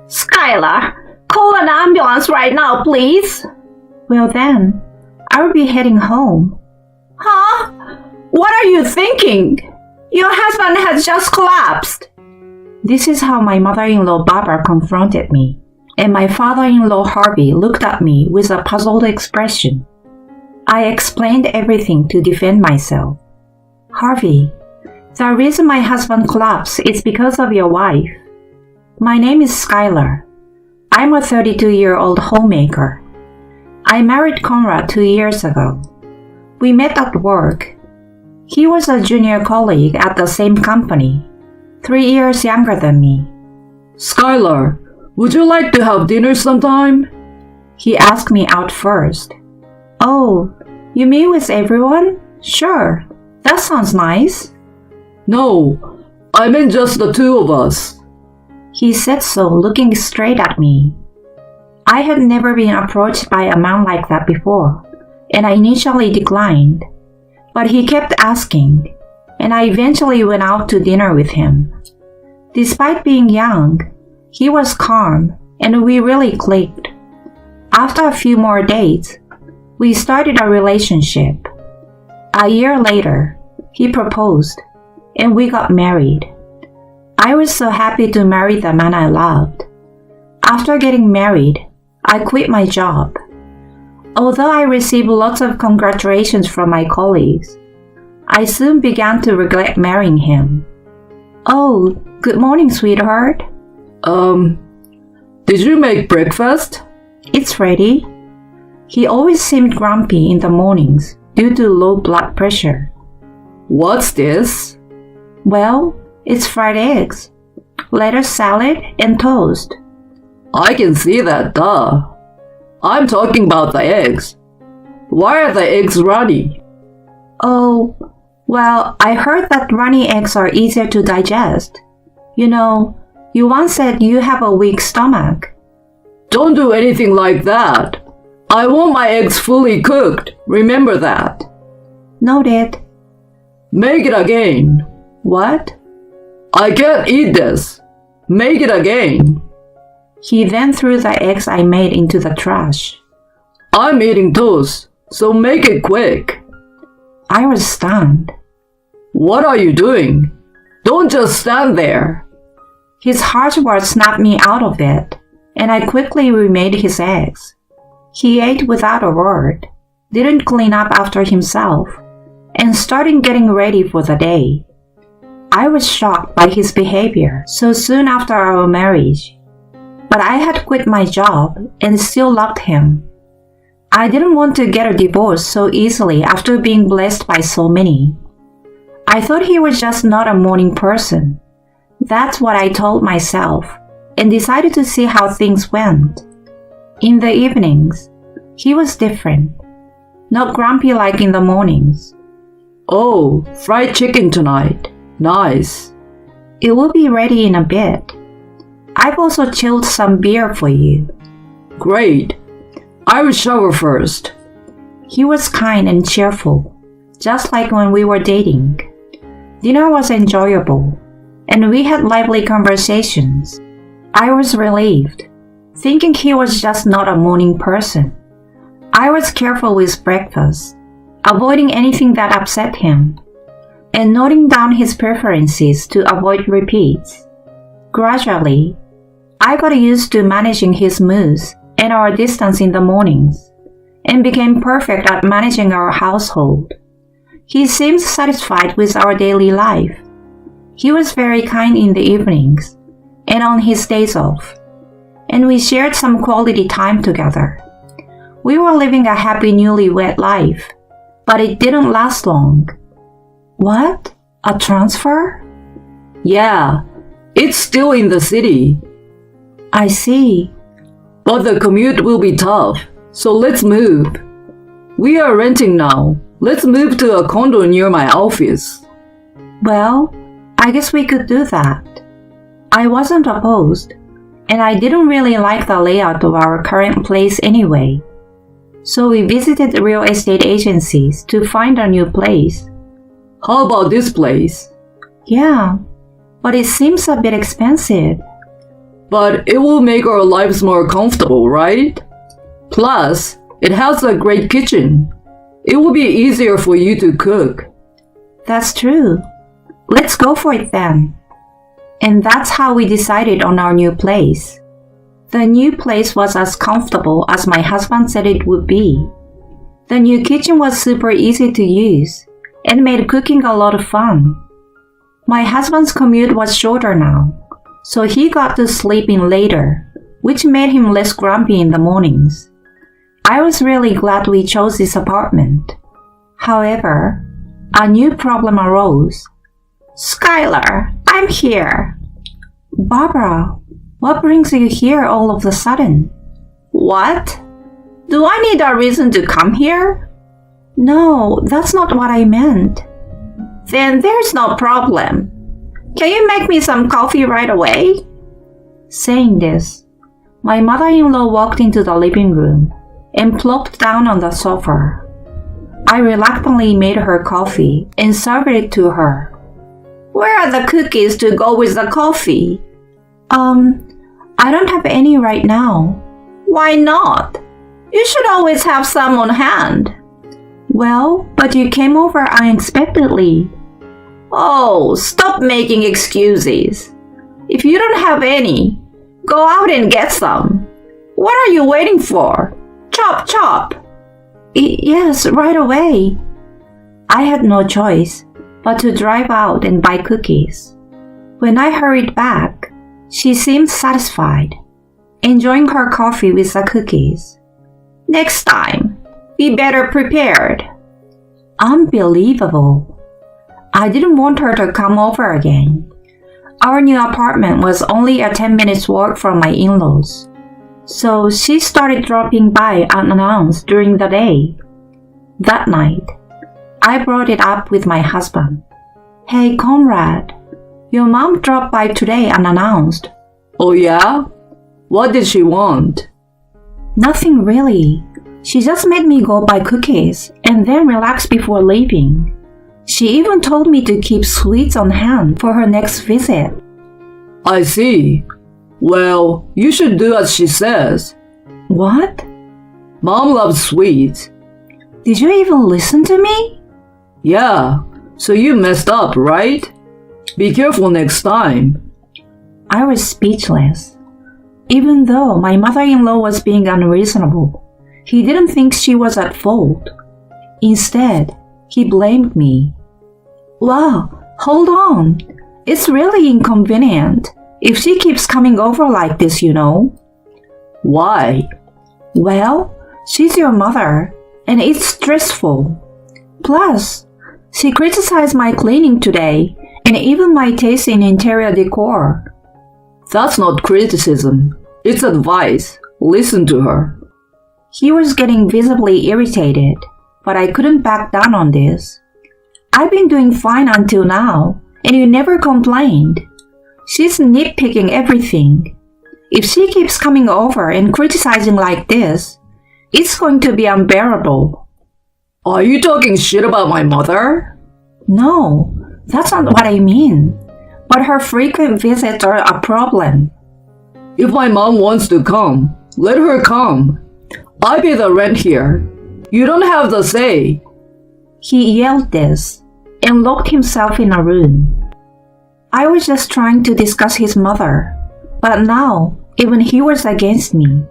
Skylar, call an ambulance right now, please. Well then, I'll be heading home. Huh? What are you thinking? Your husband has just collapsed. This is how my mother-in-law Barbara confronted me, and my father-in-law Harvey looked at me with a puzzled expression. I explained everything to defend myself. Harvey, the reason my husband collapsed is because of your wife. My name is Skylar. I'm a 32-year-old homemaker. I married Conrad 2 years ago. We met at work. He was a junior colleague at the same company, 3 years younger than me. Skylar, would you like to have dinner sometime? He asked me out first. Oh, you mean with everyone? Sure, that sounds nice. No, I meant just the two of us. He said so, looking straight at me. I had never been approached by a man like that before, and I initially declined. But he kept asking, and I eventually went out to dinner with him. Despite being young, he was calm, and we really clicked. After a few more dates, we started a relationship. A year later, he proposed, and we got married. I was so happy to marry the man I loved. After getting married, I quit my job. Although I received lots of congratulations from my colleagues, I soon began to regret marrying him. Oh, good morning, sweetheart. Did you make breakfast? It's ready. He always seemed grumpy in the mornings due to low blood pressure. What's this? Well, it's fried eggs, lettuce salad, and toast. I can see that, duh. I'm talking about the eggs. Why are the eggs runny? Oh, well, I heard that runny eggs are easier to digest. You know, you once said you have a weak stomach. Don't do anything like that. I want my eggs fully cooked. Remember that. Noted. Make it again. What? I can't eat this. Make it again. He then threw the eggs I made into the trash. I'm eating toast, so make it quick. I was stunned. What are you doing? Don't just stand there. His harsh words snapped me out of it, and I quickly remade his eggs. He ate without a word, didn't clean up after himself, and started getting ready for the day. I was shocked by his behavior so soon after our marriage. But I had quit my job and still loved him. I didn't want to get a divorce so easily after being blessed by so many. I thought he was just not a morning person. That's what I told myself, and decided to see how things went. In the evenings, he was different. Not grumpy like in the mornings. Oh, fried chicken tonight. Nice. It will be ready in a bit. I've also chilled some beer for you. Great. I will shower first. He was kind and cheerful, just like when we were dating. Dinner was enjoyable, and we had lively conversations. I was relieved, thinking he was just not a morning person. I was careful with breakfast, avoiding anything that upset him, and noting down his preferences to avoid repeats. Gradually, I got used to managing his moods and our distance in the mornings, and became perfect at managing our household. He seemed satisfied with our daily life. He was very kind in the evenings and on his days off, and we shared some quality time together. We were living a happy newlywed life, but it didn't last long. What? A transfer? Yeah, it's still in the city. I see. But the commute will be tough, so let's move. We are renting now. Let's move to a condo near my office. Well, I guess we could do that. I wasn't opposed, and I didn't really like the layout of our current place anyway. So we visited real estate agencies to find a new place. How about this place? Yeah, but it seems a bit expensive. But it will make our lives more comfortable, right? Plus, it has a great kitchen. It will be easier for you to cook. That's true. Let's go for it then. And that's how we decided on our new place. The new place was as comfortable as my husband said it would be. The new kitchen was super easy to use and made cooking a lot of fun. My husband's commute was shorter now, so he got to sleep in later, which made him less grumpy in the mornings. I was really glad we chose this apartment. However, a new problem arose. Skylar, I'm here. Barbara, what brings you here all of a sudden? What? Do I need a reason to come here? No, that's not what I meant. Then there's no problem. Can you make me some coffee right away? Saying this, my mother-in-law walked into the living room and plopped down on the sofa. I reluctantly made her coffee and served it to her. Where are the cookies to go with the coffee? I don't have any right now. Why not? You should always have some on hand. Well, but you came over unexpectedly. Oh, stop making excuses. If you don't have any, go out and get some. What are you waiting for? Chop, chop. Yes, right away. I had no choice but to drive out and buy cookies. When I hurried back, she seemed satisfied, enjoying her coffee with the cookies. Next time, be better prepared. Unbelievable. I didn't want her to come over again. Our new apartment was only a 10 minutes walk from my in-laws, so she started dropping by unannounced during the day. That night, I brought it up with my husband. Hey, Conrad, your mom dropped by today unannounced. Oh yeah? What did she want? Nothing really. She just made me go buy cookies and then relax before leaving. She even told me to keep sweets on hand for her next visit. I see. Well, you should do as she says. What? Mom loves sweets. Did you even listen to me? Yeah, so you messed up, right? Be careful next time. I was speechless. Even though my mother-in-law was being unreasonable, he didn't think she was at fault. Instead, he blamed me. Wow, hold on. It's really inconvenient if she keeps coming over like this, you know. Why? Well, she's your mother, and it's stressful. Plus, she criticized my cleaning today and even my taste in interior decor. That's not criticism. It's advice. Listen to her. He was getting visibly irritated, but I couldn't back down on this. I've been doing fine until now, and you never complained. She's nitpicking everything. If she keeps coming over and criticizing like this, it's going to be unbearable. Are you talking shit about my mother? No, that's not what I mean. But her frequent visits are a problem. If my mom wants to come, let her come. I pay the rent here. You don't have the say. He yelled this and locked himself in a room. I was just trying to discuss his mother, but now even he was against me.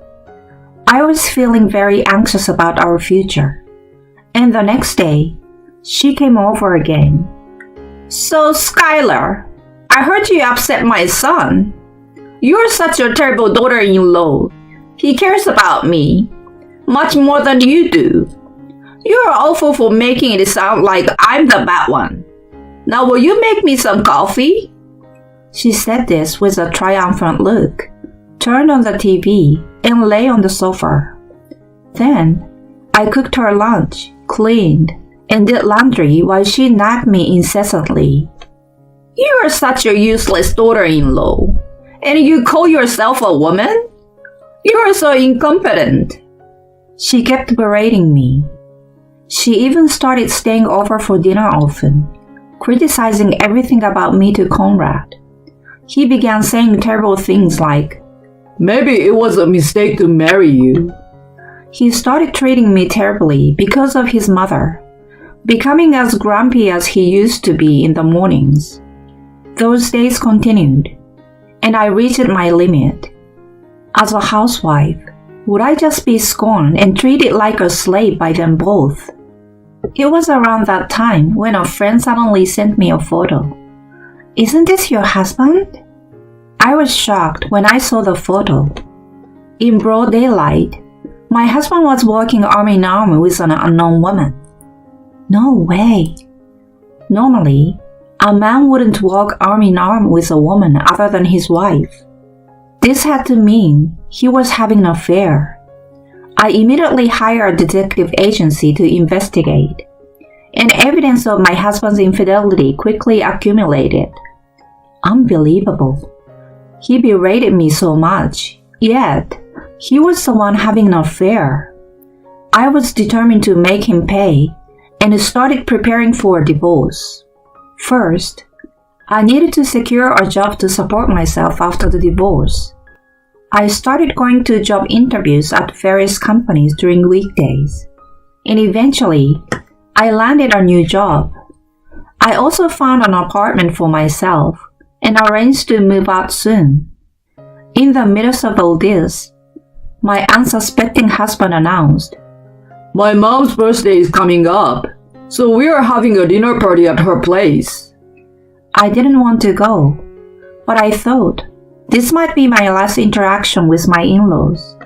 I was feeling very anxious about our future. And the next day, she came over again. So, Skylar, I heard you upset my son. You're such a terrible daughter-in-law. He cares about me much more than you do. You're awful for making it sound like I'm the bad one. Now will you make me some coffee? She said this with a triumphant look, turned on the TV, and lay on the sofa. Then, I cooked her lunch, cleaned, and did laundry while she nagged me incessantly. You're such a useless daughter-in-law, and you call yourself a woman? You're so incompetent. She kept berating me. She even started staying over for dinner often, criticizing everything about me to Conrad. He began saying terrible things like, Maybe it was a mistake to marry you. He started treating me terribly because of his mother, becoming as grumpy as he used to be in the mornings. Those days continued, and I reached my limit. As a housewife, would I just be scorned and treated like a slave by them both? It was around that time when a friend suddenly sent me a photo. "Isn't this your husband?" I was shocked when I saw the photo. In broad daylight, my husband was walking arm in arm with an unknown woman. No way. Normally, a man wouldn't walk arm in arm with a woman other than his wife. This had to mean he was having an affair. I immediately hired a detective agency to investigate, and evidence of my husband's infidelity quickly accumulated. Unbelievable. He berated me so much, yet he was the one having an affair. I was determined to make him pay and started preparing for a divorce. First, I needed to secure a job to support myself after the divorce. I started going to job interviews at various companies during weekdays, and eventually, I landed a new job. I also found an apartment for myself and arranged to move out soon. In the midst of all this, my unsuspecting husband announced, My mom's birthday is coming up, so we are having a dinner party at her place. I didn't want to go, but I thought this might be my last interaction with my in-laws.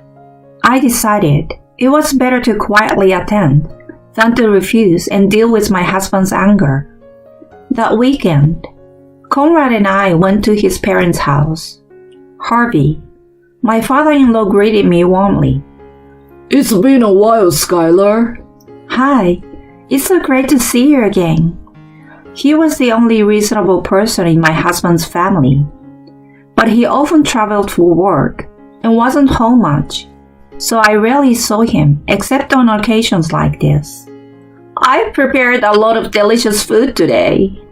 I decided it was better to quietly attend than to refuse and deal with my husband's anger. That weekend, Conrad and I went to his parents' house. Harvey, my father-in-law, greeted me warmly. It's been a while, Skylar. Hi, it's so great to see you again. He was the only reasonable person in my husband's family, but he often traveled for work and wasn't home much, so I rarely saw him except on occasions like this. I prepared a lot of delicious food today.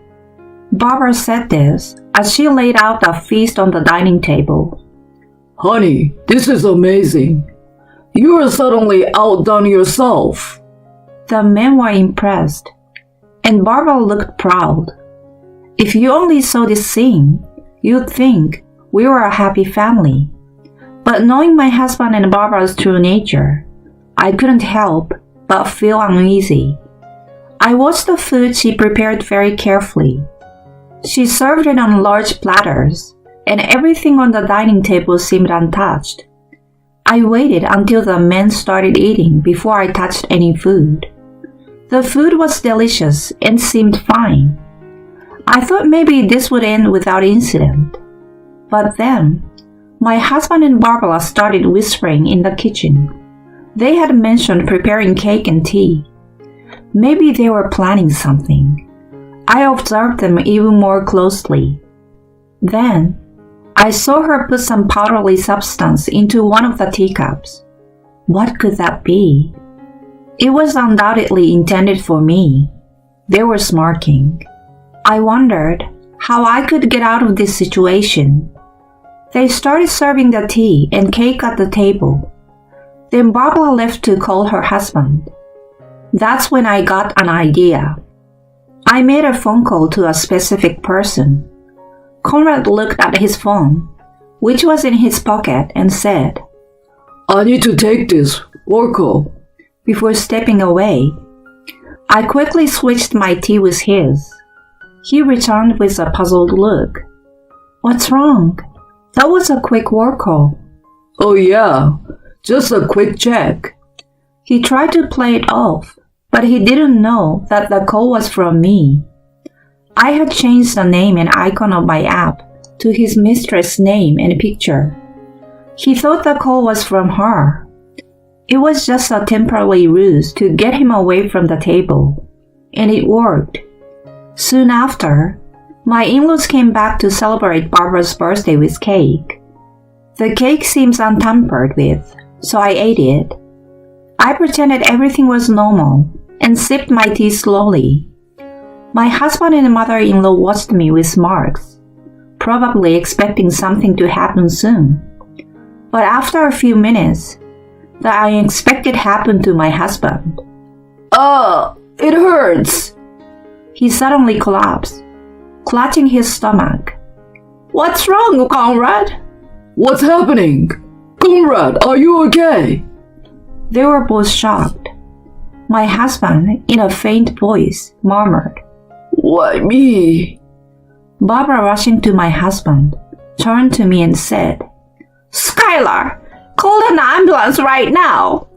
Barbara said this as she laid out a feast on the dining table. Honey, this is amazing. You are suddenly outdone yourself. The men were impressed, and Barbara looked proud. If you only saw this scene, you'd think we were a happy family. But knowing my husband and Barbara's true nature, I couldn't help but feel uneasy. I watched the food she prepared very carefully. She served it on large platters, and everything on the dining table seemed untouched. I waited until the men started eating before I touched any food. The food was delicious and seemed fine. I thought maybe this would end without incident. But then, my husband and Barbara started whispering in the kitchen. They had mentioned preparing cake and tea. Maybe they were planning something. I observed them even more closely. Then, I saw her put some powdery substance into one of the teacups. What could that be? It was undoubtedly intended for me. They were smirking. I wondered how I could get out of this situation. They started serving the tea and cake at the table. Then Barbara left to call her husband. That's when I got an idea. I made a phone call to a specific person. Conrad looked at his phone, which was in his pocket, and said, I need to take this. Work call. Before stepping away. I quickly switched my tea with his. He returned with a puzzled look. What's wrong? That was a quick work call. Oh yeah, just a quick check. He tried to play it off, but he didn't know that the call was from me. I had changed the name and icon of my app to his mistress' name and picture. He thought the call was from her. It was just a temporary ruse to get him away from the table, and it worked. Soon after, my in-laws came back to celebrate Barbara's birthday with cake. The cake seems untampered with, so I ate it. I pretended everything was normal and sipped my tea slowly. My husband and mother-in-law watched me with smirks, probably expecting something to happen soon. But after a few minutes, the unexpected happened to my husband. It hurts. He suddenly collapsed, clutching his stomach. What's wrong, Conrad? What's happening? Conrad, are you okay? They were both shocked. My husband, in a faint voice, murmured. Why me? Barbara, rushing to my husband, turned to me and said, Skylar, call an ambulance right now.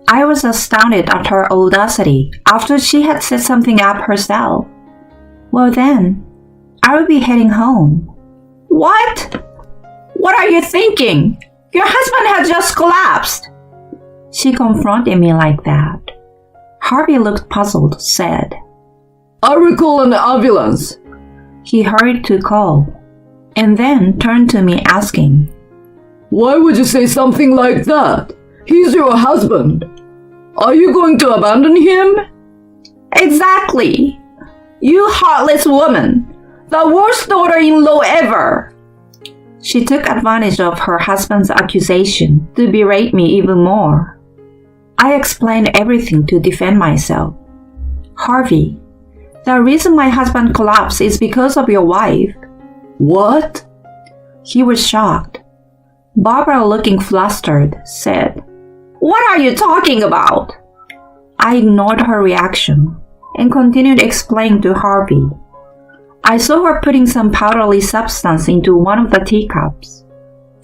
I was astounded at her audacity after she had set something up herself. Well then, I would be heading home. What? What are you thinking? Your husband had just collapsed. She confronted me like that. Harvey looked puzzled, said, I will call an ambulance. He hurried to call, and then turned to me asking, Why would you say something like that? He's your husband. Are you going to abandon him? Exactly. You heartless woman. The worst daughter-in-law ever. She took advantage of her husband's accusation to berate me even more. I explained everything to defend myself. Harvey, the reason my husband collapsed is because of your wife. What? He was shocked. Barbara, looking flustered, said, What are you talking about? I ignored her reaction and continued explaining to Harvey. I saw her putting some powdery substance into one of the teacups.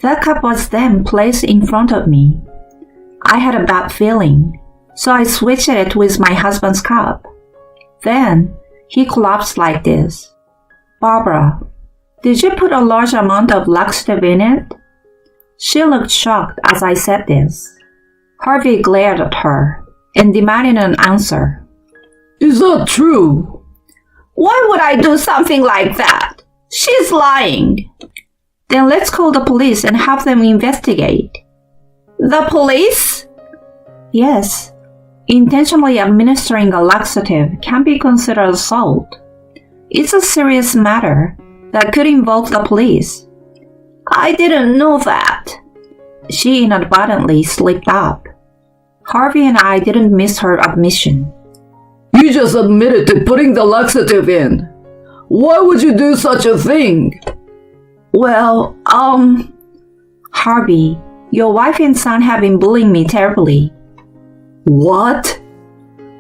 The cup was then placed in front of me. I had a bad feeling, so I switched it with my husband's cup. Then, he collapsed like this. Barbara, did you put a large amount of laxative in it? She looked shocked as I said this. Harvey glared at her and demanded an answer. Is that true? Why would I do something like that? She's lying. Then let's call the police and have them investigate. The police? Yes. Intentionally administering a laxative can be considered assault. It's a serious matter that could involve the police. I didn't know that. She inadvertently slipped up. Harvey and I didn't miss her admission. You just admitted to putting the laxative in. Why would you do such a thing? Well, Harvey, your wife and son have been bullying me terribly. What?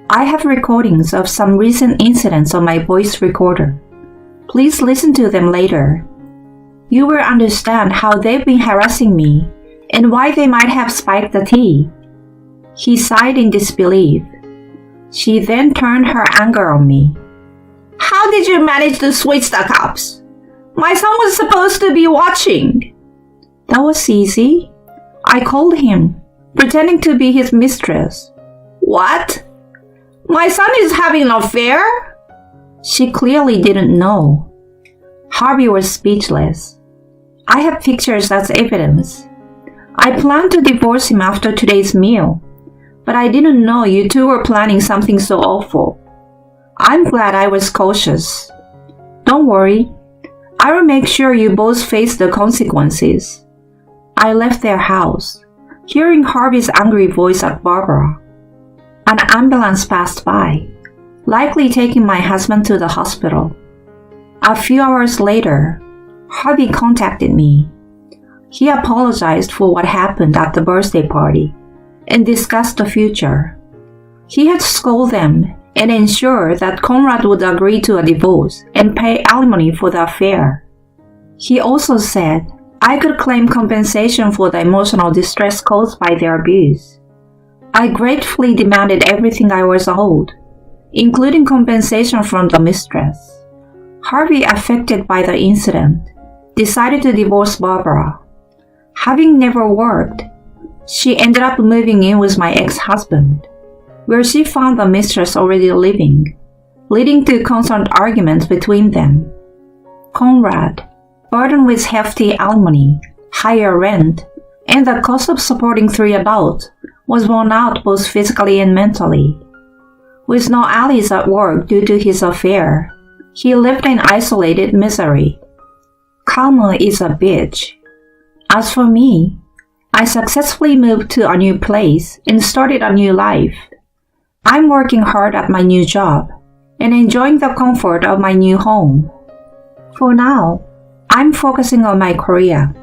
I have recordings of some recent incidents on my voice recorder. Please listen to them later. You will understand how they've been harassing me and why they might have spiked the tea. He sighed in disbelief. She then turned her anger on me. How did you manage to switch the cups? My son was supposed to be watching. That was easy. I called him, pretending to be his mistress. What? My son is having an affair? She clearly didn't know. Harvey was speechless. I have pictures as evidence. I planned to divorce him after today's meal, but I didn't know you two were planning something so awful. I'm glad I was cautious. Don't worry. I will make sure you both face the consequences. I left their house, hearing Harvey's angry voice at Barbara. An ambulance passed by, likely taking my husband to the hospital. A few hours later, Harvey contacted me. He apologized for what happened at the birthday party and discussed the future. He had scolded them and ensured that Conrad would agree to a divorce and pay alimony for the affair. He also said I could claim compensation for the emotional distress caused by their abuse. I gratefully demanded everything I was owed, including compensation from the mistress. Harvey, affected by the incident, decided to divorce Barbara. Having never worked, she ended up moving in with my ex-husband, where she found the mistress already living, leading to constant arguments between them. Conrad, burdened with hefty alimony, higher rent, and the cost of supporting 3 adults, was worn out both physically and mentally. With no allies at work due to his affair, he lived in isolated misery. Karma is a bitch. As for me, I successfully moved to a new place and started a new life. I'm working hard at my new job and enjoying the comfort of my new home. For now, I'm focusing on my career,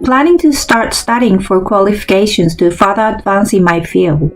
planning to start studying for qualifications to further advance in my field.